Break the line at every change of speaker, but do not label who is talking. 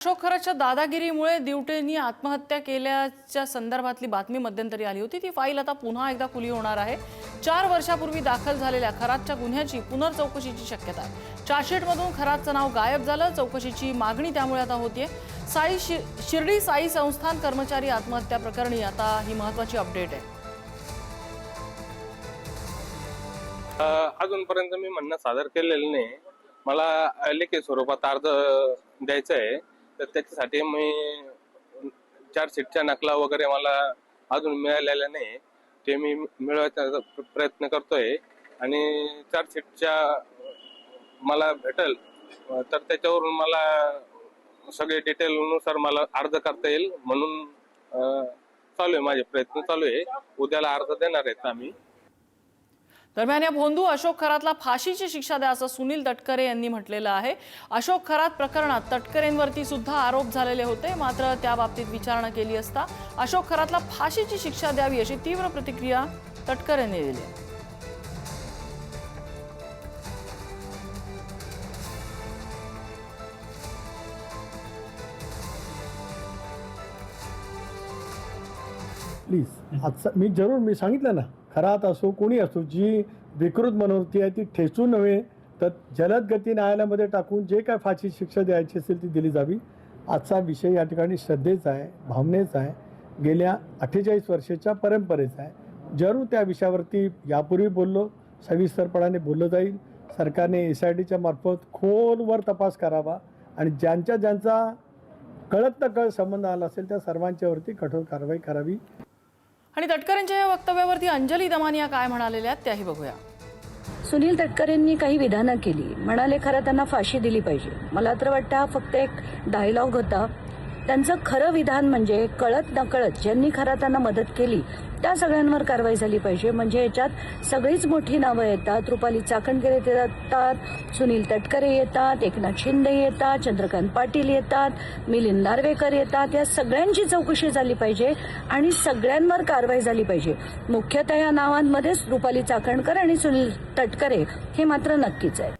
अशोक खरातच्या दादागिरीमुळे दिवटेंनी आत्महत्या केल्याच्या संदर्भातली बातमी मध्यंतरी आली होती। ती फाईल आता पुन्हा एकदा खुली होणार आहे। 4 वर्षापूर्वी दाखल झालेल्या खरातच्या गुन्ह्याची पुनर्चौकशीची शक्यता आहे। चार्जशीटमधून खरातचं नाव गायब झालं। चौकशीची मागणी त्यामुळे आता होतीये। शिर्डी साई संस्थान कर्मचारी आत्महत्या प्रकरणी आता ही महत्त्वाची अपडेट आहे।
अजूनपर्यंत मी म्हणणं सादर केलेलं नाही। मला लेखी स्वरूपात अर्ज द्यायचा आहे, तर त्याच्यासाठी मी चार्जशीटच्या नकला वगैरे मला अजून मिळालेल्या नाही। ते मी मिळवायचा प्रयत्न करतोय आणि चार्जशीटच्या मला भेटेल तर त्याच्यावरून मला सगळे डिटेलनुसार मला अर्ज करता येईल म्हणून चालू आहे, माझे प्रयत्न चालू आहे। उद्याला अर्ज देणार आहेत आम्ही।
दरम्यान या भोंदू अशोक खरातला फाशीची शिक्षा द्या असं सुनील तटकरे यांनी म्हटलेलं आहे। अशोक खरात प्रकरणात तटकरेंवरती सुद्धा आरोप झालेले होते, मात्र त्या बाबतीत विचारणा केली असता अशोक खरातला फाशीची शिक्षा द्यावी अशी तीव्र प्रतिक्रिया तटकरेंनी दिली आहे।
प्लीज आजचा मी सांगितलं ना, खरात असो कोणी असो, जी विकृत मनोवृत्ती आहे ती ठेचून नव्हे तर जलद गती न्यायालयामध्ये टाकून जे काय फाशी शिक्षा द्यायची असेल ती दिली जावी। आजचा विषय या ठिकाणी श्रद्धेचा आहे, भावनेचा आहे, गेल्या 48 वर्षाच्या परंपरेचा आहे। जरूर त्या विषयावरती यापूर्वी बोललो, सविस्तरपणाने बोललं जाईल। सरकारने SITच्या मार्फत खोलवर तपास करावा आणि ज्यांचा कळत नकळत संबंध आला असेल त्या सर्वांच्यावरती कठोर कारवाई करावी।
आणि तटकरेंच्या या वक्तव्यावरती अंजली दमानिया काय म्हणालेल्या त्याही बघूया।
सुनील तटकरेंनी काही विधानं केली, म्हणाले खरं त्यांना फाशी दिली पाहिजे। मला तर वाटतं हा फक्त एक डायलॉग होता। त्यांचं खरं विधान म्हणजे कळत नकळत ज्यांनी खरं त्यांना मदत केली त्या सगळ्यांवर कारवाई झाली पाहिजे। म्हणजे याच्यात सगळीच मोठी नावं येतात। रुपाली चाकणकर येतात, सुनील तटकरे येतात, एकनाथ शिंदे येतात, चंद्रकांत पाटील येतात, मिलिंद नार्वेकर येतात। या सगळ्यांची चौकशी झाली पाहिजे आणि सगळ्यांवर कारवाई झाली पाहिजे। मुख्यतः या नावांमध्येच रुपाली चाकणकर आणि सुनील तटकरे हे मात्र नक्कीच आहे।